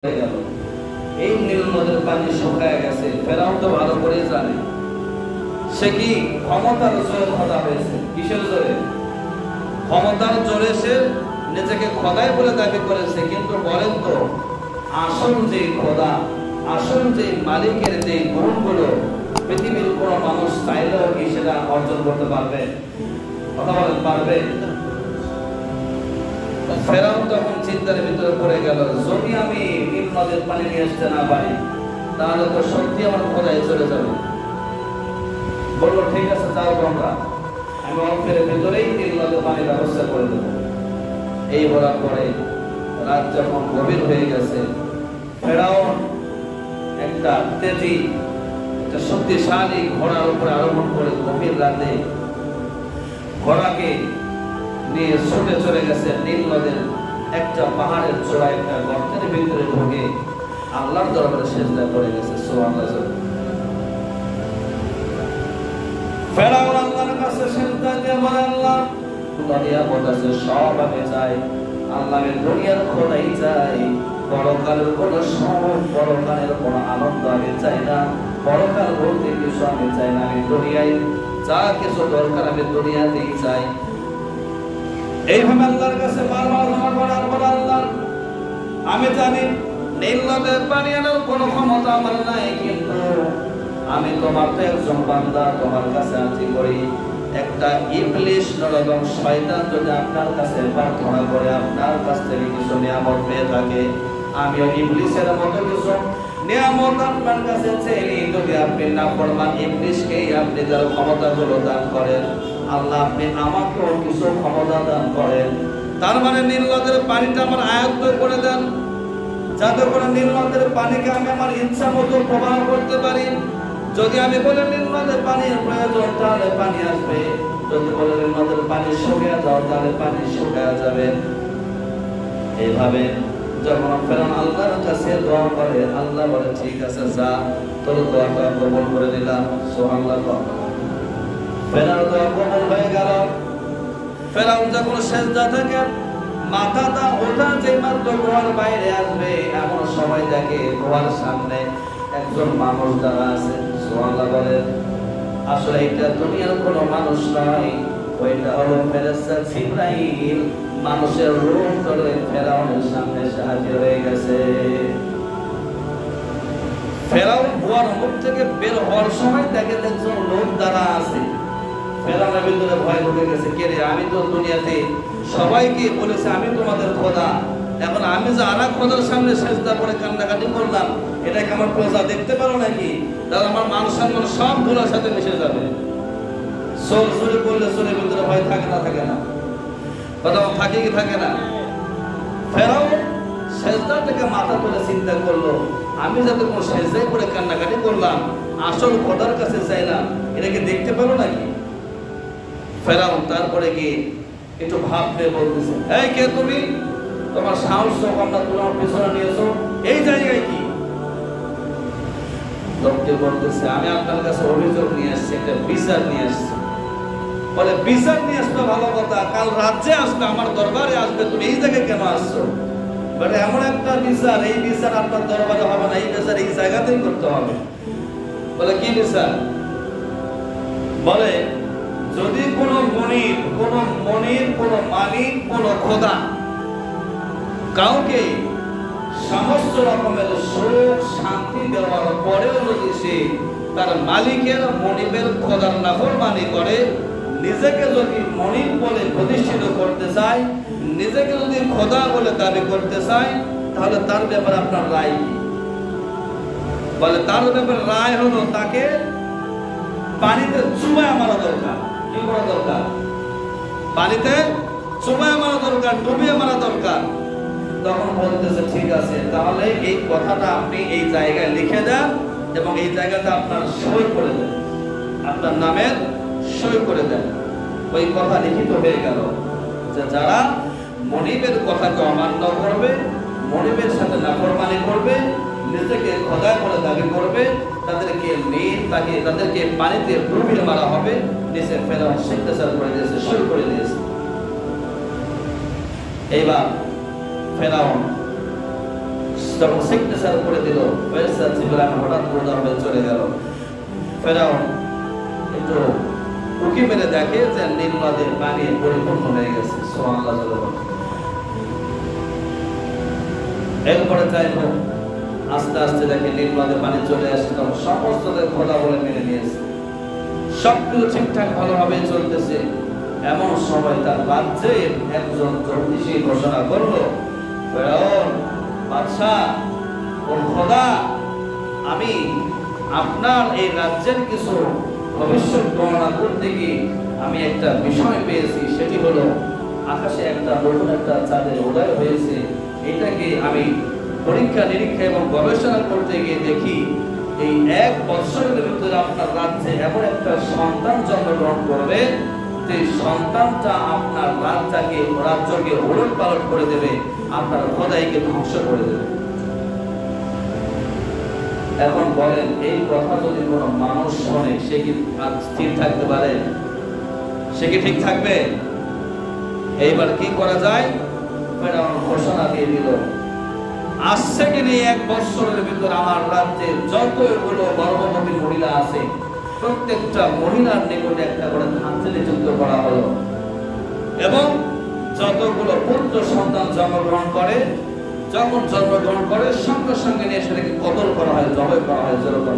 গেল। এই নীল নদের পানি শুকায় গেছে। ফেরাউন তো ভালো করে জানে সে কি ক্ষমতার জোরে খোদা হয়েছে। কিসের জোরে? ক্ষমতার জোরে সে নিজেকে খোদাই বলে দাবি করেছে। কিন্তু বলেন তো, আসল যে খোদা, আসল যে মালিকের যে গুণগুলো পৃথিবীর কোন মানুষ চাইলেও কি সেটা অর্জন করতে পারবে? কথা বলেন, পারবে? ফেরাউন তখন চিন্তার ভিতরে পড়ে গেল, যদি আমি নীল নদের পানি নিয়ে আসতে না পারি তাহলে তো সত্যি আমার খোদাই চলে যাবে। বললো ঠিক আছে, যাও তোমরা, আমি অল্পের ভিতরেই নীল নদের পানির ব্যবস্থা করে দেব। এই বলার পরে রাত যখন গভীর হয়ে গেছে, ফেরাউন একটা তেজি, একটা শক্তিশালী ঘোড়ার উপরে আরোহণ করে গভীর রাতে ঘোড়াকে নিয়ে ছুটে চলে গেছে নীল নদের একটা পাহাড়ের চূড়ায় একটা গর্তের ভিতরে ঢুকে আল্লাহর দরবারে সিজদা করে গেছে। সুবহানাল্লাহ। ফেরাউন আল্লাহর কাছে সিজদা দিয়ে বলে, আল্লাহ দুনিয়া বলতেছে সব আমি চাই, আল্লাহ আমি দুনিয়ার খোদাই চাই, পরকালের কোন সুখ, পরকালের কোন আনন্দ আমি চাই না, পরকাল বলতে কিছু আমি চাই না, আমি দুনিয়ায় যা কিছু দরকার আমি দুনিয়াতেই চাই। এইভাবে আল্লাহর কাছে বারবার করার পর আল্লাহ, আমি জানি নীল নদের পানি আনার কোনো ক্ষমতা আমার নাই, কিন্তু আমি তোমার তো একজন বান্দা, তোমার কাছে আরজি করি, একটা ইবলিশ নরদম শয়তান যদি আপনার কাছে প্রার্থনা করে আপনার কাছ থেকে কিছু নিয়ামত পেয়ে থাকে, আমিও ইবলিশের মতো কিছু নিয়ামত আপনার কাছে চেয়ে, যদি আপনি নাফরমান ইবলিশকেই আপনি যার ক্ষমতাগুলো দান করেন, আল্লাহ আপনি আমাকেও কিছু ক্ষমতা দান করেন। তার মানে নীল নদের পানিটা আমার আয়ত্ত করে দেন, যাতে করে নীল নদের পানিকে আমি আমার ইচ্ছা মতো প্রবাহ করতে পারি। যদি আমি বলে নীল নদের পানির প্রয়োজন তাহলে পানি আসবে, যদি বলে নীল নদের পানি শুকিয়ে যাও তাহলে পানি শুকিয়ে যাবে। এইভাবে যখন ফেরাউন আল্লাহর কাছে দোয়া করে, আল্লাহ বলে ঠিক আছে, যা, তোর দোয়াটা কবুল করে দিলাম। সুবহানাল্লাহ। ফেরাউন দোয়া কবুল হয়ে গেল। ফেরাউন যখন সিজদা থেকে মাথাটা ওঠা যে মাত্র গুহার বাইরে আসবে, এমন সময় দেখে গুহার সামনে একজন মানুষ দাঁড়া আছে। সুবহানাল্লাহ বলে, আসলে এটা দুনিয়ার কোনো মানুষ নয়, ওইটা হলো ফেরেশতা জিবরাইল, মানুষের রূপ ধরে ফেরাউনের সামনে হাজির হয়ে গেছে। ফেরাউন গুহার মুখ থেকে বের হওয়ার সময় দেখে একজন লোক দাঁড়া আছে। ফেরাউনের ভিতরে ভয় ঢুকে গেছে, কে রে? আমি তো দুনিয়াতে সবাইকে বলেছি আমি তোমাদের খোদা, এখন আমি যে আরেক খোদার সামনে সিজদা করে কান্নাকাটি করলাম, এটাকে আমার প্রজা দেখতে পারো নাকি? তাহলে আমার মান সম্মান সব গুলোর সাথে মিশে যাবে। সোল চুরি করলে চোরের ভিতরে ভয় থাকে না? থাকে না? কথা থাকে কি থাকে না? ফেরাউন সিজদা থেকে মাথা তুলে চিন্তা করলো, আমি যাতে কোনো সিজদাই করে কান্নাকাটি করলাম, আসল খোদার কাছে চাইলাম, এটাকে দেখতে পারো নাকি? ফেরাউন তারপরে গিয়ে একটু ভাবতে বলতেছে, এই কে তুমি? তোমার সাহস যখন তোমার পেছনে নিয়েছো, এই জায়গায় কি? লোকটি বলতেছে, আমি আপনার কাছে অভিযোগ নিয়ে আসছি, একটা বিচার নিয়ে আসছি। বলে, বিচার নিয়ে আসবে ভালো কথা, কাল রাজ্যে আসবে, আমার দরবারে আসবে, তুমি এই জায়গায় কেন আসছো? বলে, এমন একটা বিচার, এই বিচার আপনার দরবারে হবে না, এই বিচার এই জায়গাতেই করতে হবে। বলে, কি বিচার? বলে, যদি কোন মনির, কোন মালিক, কোন খোদা কাউকে সমস্ত রকমের সুখ শান্তি দেওয়ার পরেও যদি সে তার মালিকের মনিবের খোদার নাফরমানি করে, নিজেকে যদি মনিব বলে প্রতিষ্ঠিত করতে চায়, নিজেকে যদি খোদা বলে দাবি করতে চায়, তাহলে তার ব্যাপারে আপনার রায় কি? বলে, তার ব্যাপারে রায় হলো তাকে পানিতে চুবায় মারা দরকার। কি করা দরকার? পানিতে চুবায় মারা দরকার, ডুবিয়ে মারা দরকার। তখন বলতেছে, ঠিক আছে, তাহলে এই কথাটা আপনি এই জায়গায় লিখে দেন এবং এই জায়গাতে আপনার সই করে দেন, আপনার নামের সই করে দেন। ওই কথা লিখিত হয়ে গেল যে যারা মনিবের কথাকে অমান্য করবে, মনিবের সাথে নাফরমানি করবে, নিজেকে খোদা বলে দাবি করবে, তাদেরকে পানিতে ডুবিয়ে মারা হবে। নিচে ফেরাউন সিগনেচার করে দিয়েছে, সই করে দিয়েছে। এইবার ফেরাউন যখন সিগনেচার করে দিল, ফেরেশতা জিবরাইল হঠাৎ রোদা হয়ে চলে গেল। ফেরাউন একটু উকি মেরে দেখে যে নীল নদের পানি পরিপূর্ণ হয়ে গেছে। সুবহানাল্লাহ। এরপরে যাই হোক আস্তে আস্তে দেখে নীল নদে পানি চলে আসে, তখন সমস্তদের খোদা বলে মেনে নিয়েছে, সবকিছু ঠিকঠাক ভালোভাবে চলতেছে। এমন সময় তার রাজ্যের একজন জ্যোতিষী ঘোষণা করলো, ফেরাউন বাদশাহ ও খোদা, আমি আপনার এই রাজ্যের কিছু ভবিষ্যৎ গণনা করতে গিয়ে আমি একটা বিষয় পেয়েছি, সেটি হলো আকাশে একটা নতুন একটা চাঁদের উদয় হয়েছে। এটাকে আমি পরীক্ষা নিরীক্ষা এবং গবেষণা করতে গিয়ে দেখি এই 1 বছরের ভিতরে আপনার রাজ্যে এমন একটা সন্তান জন্মগ্রহণ করবে যে সন্তানটা আপনার রাজ্যকে ওলট পালট করে দেবে, আপনার খোদাইকে ধ্বংস করে দেবে। এখন বলেন, এই কথা যদি কোনো মানুষ শোনে সে কি স্থির থাকতে পারে? সে কি ঠিক থাকবে? এইবার কি করা যায়? ফেরাউন ঘোষণা দিয়ে দিল, আজ থেকে নিয়ে 1 বছরের ভিতর আমার রাজ্যে যতগুলো গর্ভবতী মহিলা আছে প্রত্যেকটা মহিলার নিকটে একটা করে ধাঁচে যুক্ত করা হলো, এবং যতগুলো পুত্র সন্তান জন্মগ্রহণ করে সঙ্গে সঙ্গে নিয়ে সেটাকে কতল করা হয়, জবাই করা হয়। যেরকম